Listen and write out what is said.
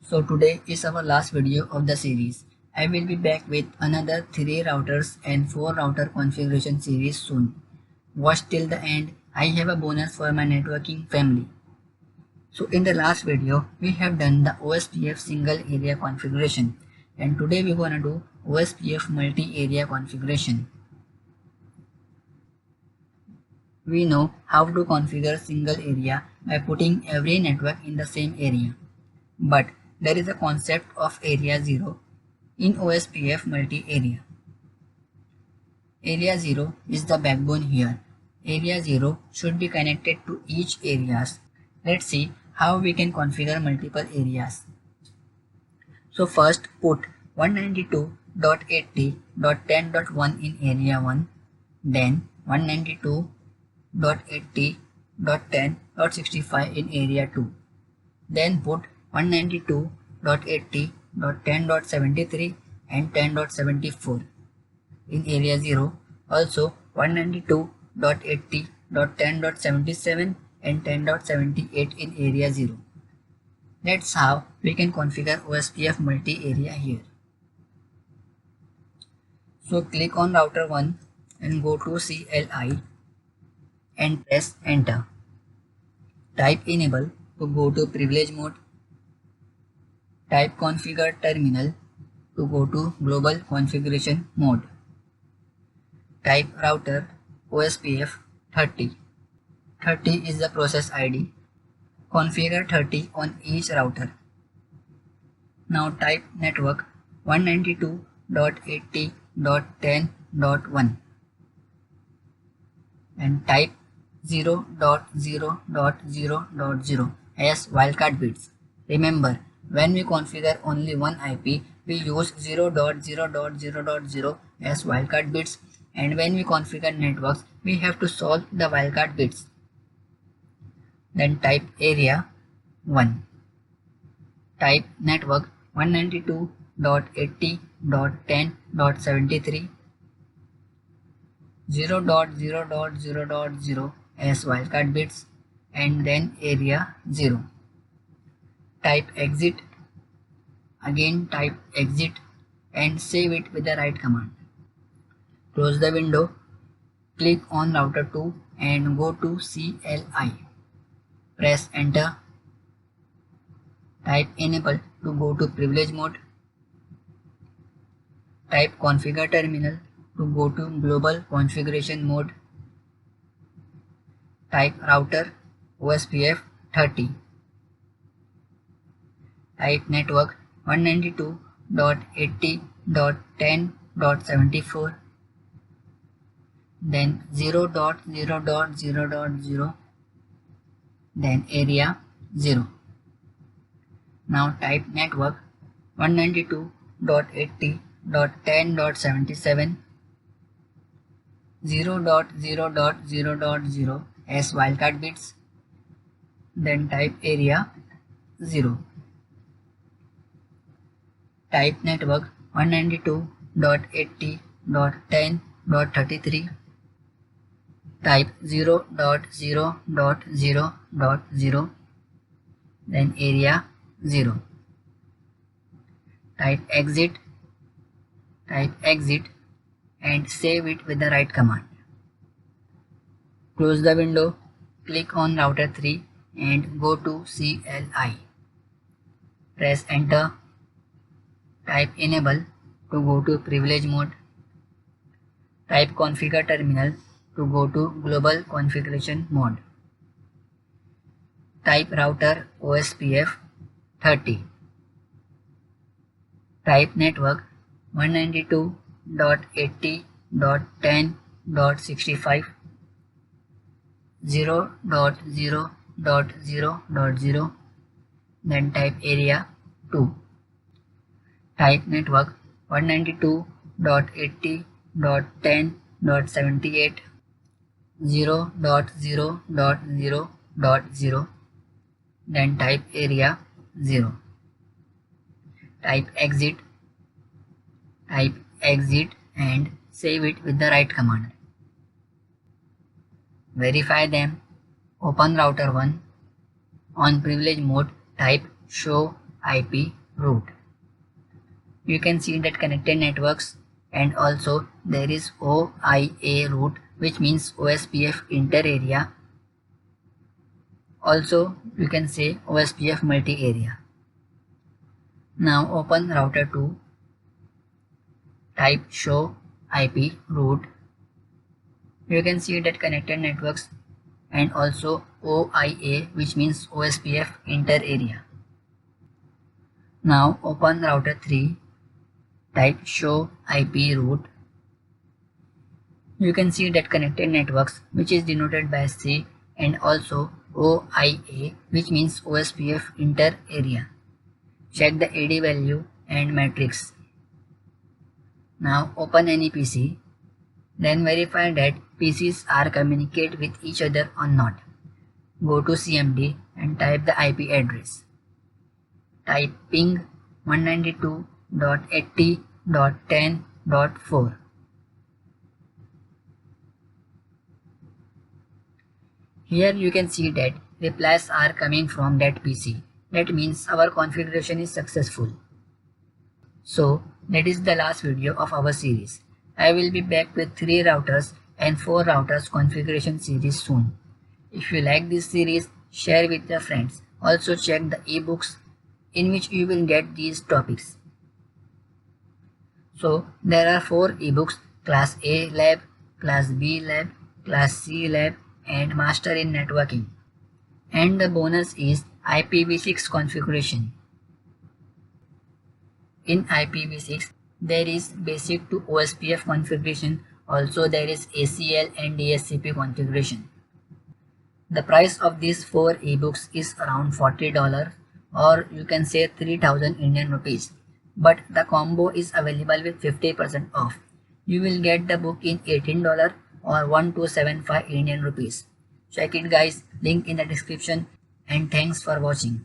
So today is our last video of the series. I will be back with another 3 routers and 4 router configuration series soon. Watch till the end. I have a bonus for my networking family. So in the last video, we have done the OSPF single area configuration, and today we're gonna do OSPF multi-area configuration. We know how to configure single area by putting every network in the same area. But there is a concept of area 0 in OSPF multi-area. Area 0 is the backbone here. Area 0 should be connected to each areas. Let's see how we can configure multiple areas. So first put 192.80.10.1 in area 1, then 192.80.10.65 in area 2. Then put 192.80.10.73 and 10.74 in area 0. Also 192.80.10.77 and 10.78 in area 0. That's how we can configure OSPF multi-area here. So click on router 1 and go to CLI and press enter. Type enable to go to privilege mode. Type configure terminal to go to global configuration mode. Type router OSPF 30. 30 is the process ID. Configure 30 on each router. Now type network 192.80.10.1 and type 0.0.0.0 as wildcard bits. Remember, when we configure only one IP, we use 0.0.0.0 as wildcard bits, and when we configure networks, we have to solve the wildcard bits. Then type area 1. Type network 192.80.10.73 0.0.0.0 as wildcard bits and then area 0. Type exit. Again type exit and save it with the right command. Close the window. Click on router 2 and go to CLI. Press enter. Type enable to go to privilege mode. Type configure terminal to go to global configuration mode. Type router OSPF 30. Type network 192.80.10.74, then 0.0.0.0, then area 0. Now type network 192.80.10.77 0.0.0.0 as wildcard bits, then type area 0. Type network 192.80.10.33. Type 0.0.0.0, then area 0. Type exit and save it with the right command. Close the window, click on router 3 and go to CLI. Press enter. Type enable to go to privilege mode. Type configure terminal to go to global configuration mode. Type router OSPF 30. Type network 192.80.10.65 0.0.0.0, then type area 2. Type network 192.80.10.78 0.0.0.0, then type area 0. Type exit and save it with the right command. Verify them. Open router 1. On privilege mode, type show IP route. You can see that connected networks, and also there is OIA route, which means OSPF inter area. Also you can say OSPF multi area. Now open router 2, type show IP route. You can see that connected networks and also OIA, which means OSPF inter area. Now open router 3, type show IP route. You can see that connected networks, which is denoted by C, and also OIA, which means OSPF inter area. Check the AD value and matrix. Now open any PC, then verify that PCs are communicate with each other or not. Go to CMD and type the IP address. Type ping 192.80.10.4. Here you can see that replies are coming from that PC. That means our configuration is successful. So that is the last video of our series. I will be back with 3 routers and 4 routers configuration series soon. If you like this series, share with your friends. Also check the ebooks in which you will get these topics. So there are 4 ebooks: Class A Lab, Class B Lab, Class C Lab, and Master in Networking. And the bonus is IPv6 configuration. In IPv6, there is basic to OSPF configuration. Also there is ACL and DSCP configuration. The price of these 4 ebooks is around $40, or you can say 3000 Indian rupees. But the combo is available with 50% off. You will get the book in $18 or 1275 Indian rupees. Check it guys, link in the description, and thanks for watching.